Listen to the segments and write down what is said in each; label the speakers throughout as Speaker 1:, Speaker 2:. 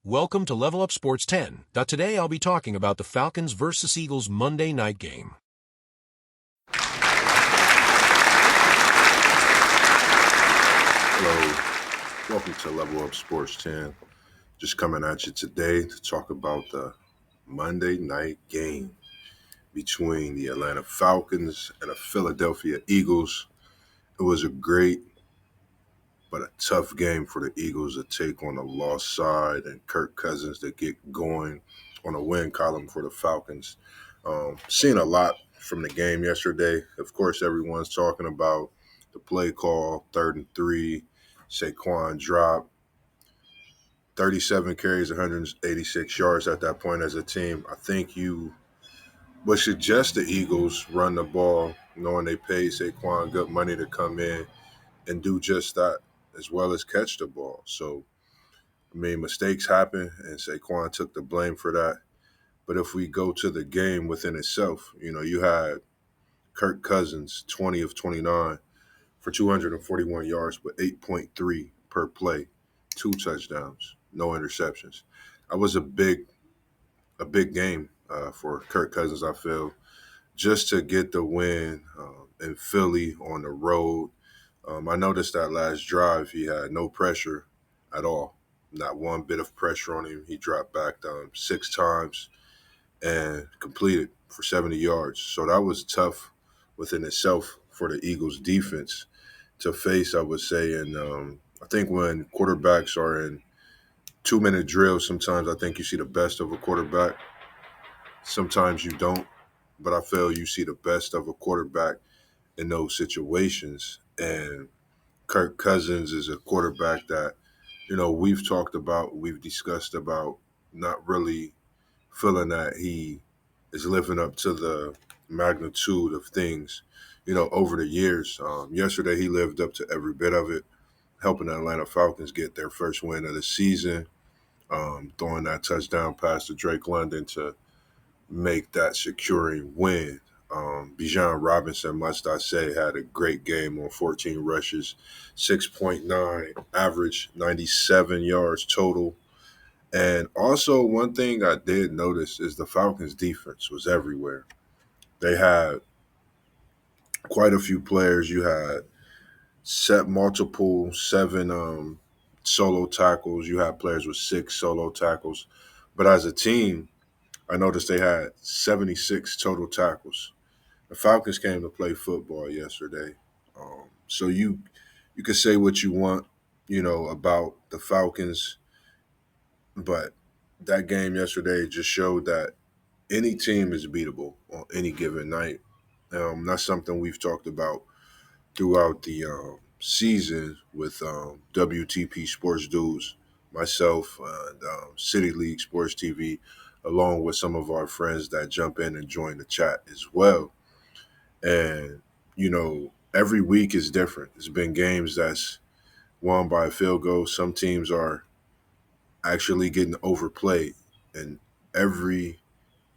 Speaker 1: Welcome to Level Up Sports 10. Today I'll be talking about the Falcons versus Eagles Monday night game.
Speaker 2: Hello, welcome to Level Up Sports 10. Just coming at you today to talk about the Monday night game between the Atlanta Falcons and the Philadelphia Eagles. It was a great but a tough game for the Eagles to take on the lost side and Kirk Cousins to get going on a win column for the Falcons. Seen a lot from the game yesterday. Of course, everyone's talking about the play call, 3rd and 3, Saquon drop, 37 carries, 186 yards at that point as a team. I think you would suggest the Eagles run the ball, knowing they paid Saquon good money to come in and do just that, as well as catch the ball. So, I mean, mistakes happen, and Saquon took the blame for that. But if we go to the game within itself, you had Kirk Cousins, 20 of 29 for 241 yards, but 8.3 per play, 2 touchdowns, no interceptions. That was a big game for Kirk Cousins, I feel, just to get the win in Philly on the road. I noticed that last drive, he had no pressure at all, not one bit of pressure on him. He dropped back 6 times and completed for 70 yards. So that was tough within itself for the Eagles defense to face, I would say. And I think when quarterbacks are in 2-minute drills, sometimes I think you see the best of a quarterback. Sometimes you don't, but I feel you see the best of a quarterback in those situations. And Kirk Cousins is a quarterback that, we've talked about, we've discussed about not really feeling that he is living up to the magnitude of things, over the years. Yesterday, he lived up to every bit of it, helping the Atlanta Falcons get their first win of the season, throwing that touchdown pass to Drake London to make that securing win. Bijan Robinson, must I say, had a great game on 14 rushes, 6.9 average, 97 yards total. And also, one thing I did notice is the Falcons' defense was everywhere. They had quite a few players. You had seven solo tackles. You had players with 6 solo tackles. But as a team, I noticed they had 76 total tackles. The Falcons came to play football yesterday. So you could say what you want, about the Falcons, but that game yesterday just showed that any team is beatable on any given night. That's something we've talked about throughout the season with WTP Sports Dudes, myself, and City League Sports TV, along with some of our friends that jump in and join the chat as well. And, every week is different. It's been games that's won by a field goal. Some teams are actually getting overplayed in every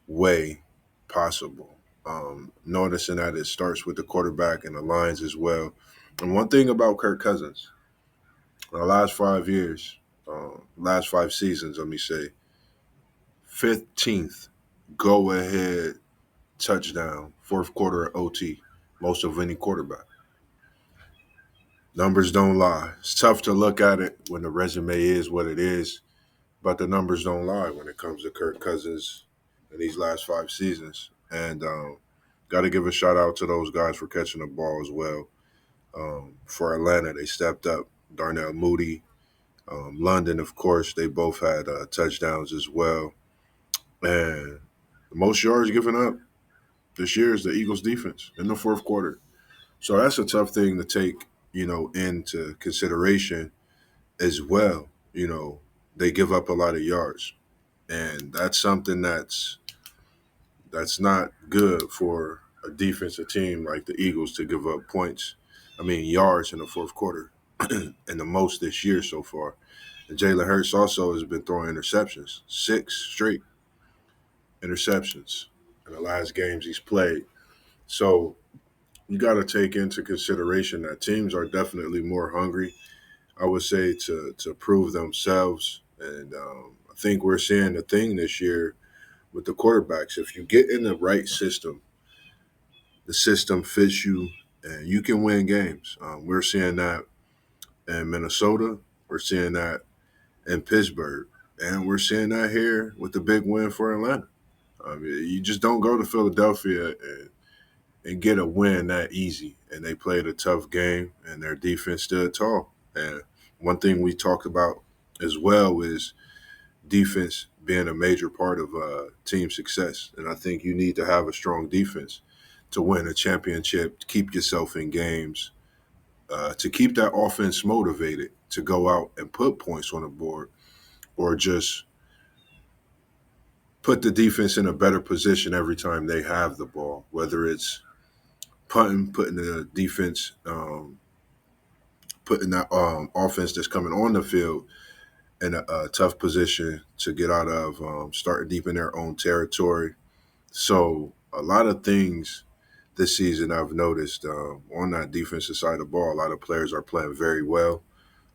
Speaker 2: way possible. Noticing that it starts with the quarterback and the lines as well. And one thing about Kirk Cousins, in the last 5 years, last 5 seasons, let me say, 15th go ahead touchdown, fourth quarter OT, most of any quarterback. Numbers don't lie. It's tough to look at it when the resume is what it is, but the numbers don't lie when it comes to Kirk Cousins in these last 5 seasons. And got to give a shout out to those guys for catching the ball as well. For Atlanta, they stepped up. Darnell Mooney, London, of course, they both had touchdowns as well. And the most yards given up this year is the Eagles' defense in the fourth quarter. So that's a tough thing to take, into consideration as well. They give up a lot of yards, and that's something that's not good for a defensive team like the Eagles to give up points. I mean, yards in the fourth quarter, and the most this year so far. And Jalen Hurts also has been throwing interceptions, 6 straight interceptions in the last games he's played. So you got to take into consideration that teams are definitely more hungry, I would say, to prove themselves. And I think we're seeing the thing this year with the quarterbacks. If you get in the right system, the system fits you, and you can win games. We're seeing that in Minnesota. We're seeing that in Pittsburgh, and we're seeing that here with the big win for Atlanta. You just don't go to Philadelphia and get a win that easy. And they played a tough game, and their defense stood tall. And one thing we talked about as well is defense being a major part of team success. And I think you need to have a strong defense to win a championship, to keep yourself in games, to keep that offense motivated to go out and put points on the board, or just put the defense in a better position every time they have the ball, whether it's punting, putting the defense, putting that offense that's coming on the field in a tough position to get out of, starting deep in their own territory. So a lot of things this season I've noticed on that defensive side of the ball. A lot of players are playing very well.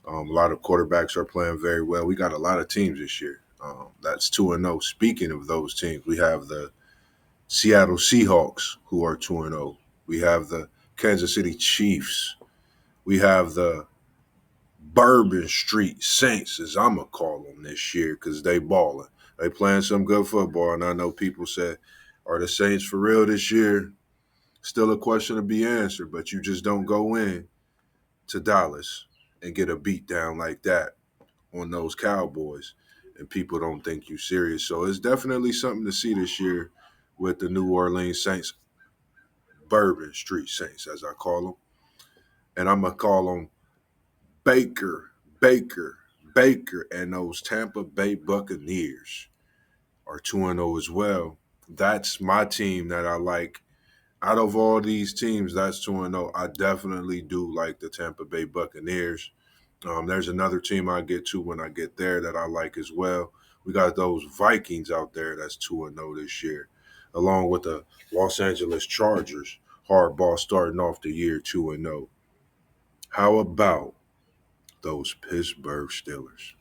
Speaker 2: A lot of quarterbacks are playing very well. We got a lot of teams this year. That's 2-0. Speaking of those teams, we have the Seattle Seahawks, who are 2-0. We have the Kansas City Chiefs. We have the Bourbon Street Saints, as I'm going to call them this year, because they balling. They playing some good football, and I know people say, are the Saints for real this year? Still a question to be answered, but you just don't go in to Dallas and get a beat down like that on those Cowboys, and people don't think you serious. So it's definitely something to see this year with the New Orleans Saints, Bourbon Street Saints, as I call them. And I'm going to call them Baker, Baker, Baker, and those Tampa Bay Buccaneers are 2-0 as well. That's my team that I like. Out of all these teams, that's 2-0. I definitely do like the Tampa Bay Buccaneers. There's another team I get to when I get there that I like as well. We got those Vikings out there that's 2-0 this year, along with the Los Angeles Chargers. Hardball starting off the year 2-0. How about those Pittsburgh Steelers?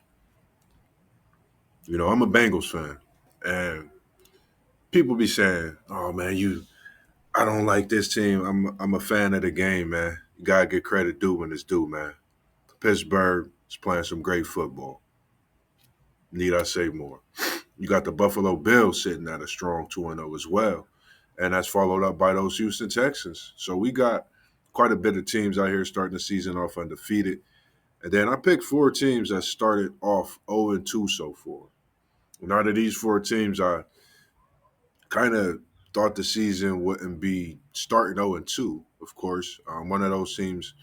Speaker 2: I'm a Bengals fan, and people be saying, "Oh man, I don't like this team. I'm a fan of the game, man. You gotta get credit due when it's due, man. Pittsburgh is playing some great football. Need I say more? You got the Buffalo Bills sitting at a strong 2-0 as well, and that's followed up by those Houston Texans. So we got quite a bit of teams out here starting the season off undefeated. And then I picked four teams that started off 0-2 so far. And out of these four teams, I kind of thought the season wouldn't be starting 0-2, of course. One of those teams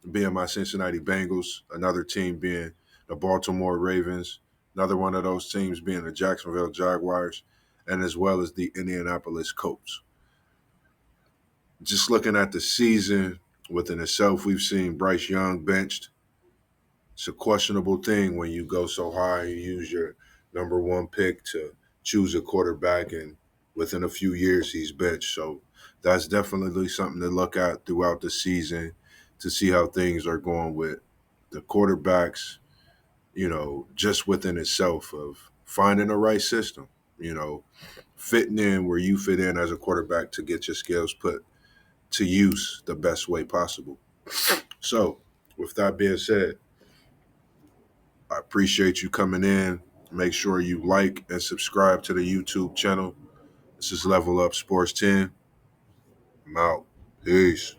Speaker 2: being my Cincinnati Bengals, another team being the Baltimore Ravens, another one of those teams being the Jacksonville Jaguars, and as well as the Indianapolis Colts. Just looking at the season within itself, we've seen Bryce Young benched. It's a questionable thing when you go so high and you use your number one pick to choose a quarterback, and within a few years he's benched. So that's definitely something to look at throughout the season to see how things are going with the quarterbacks, just within itself of finding the right system, fitting in where you fit in as a quarterback to get your skills put to use the best way possible. So with that being said, I appreciate you coming in. Make sure you like and subscribe to the YouTube channel. This is Level Up Sports 10. I'm out. Peace.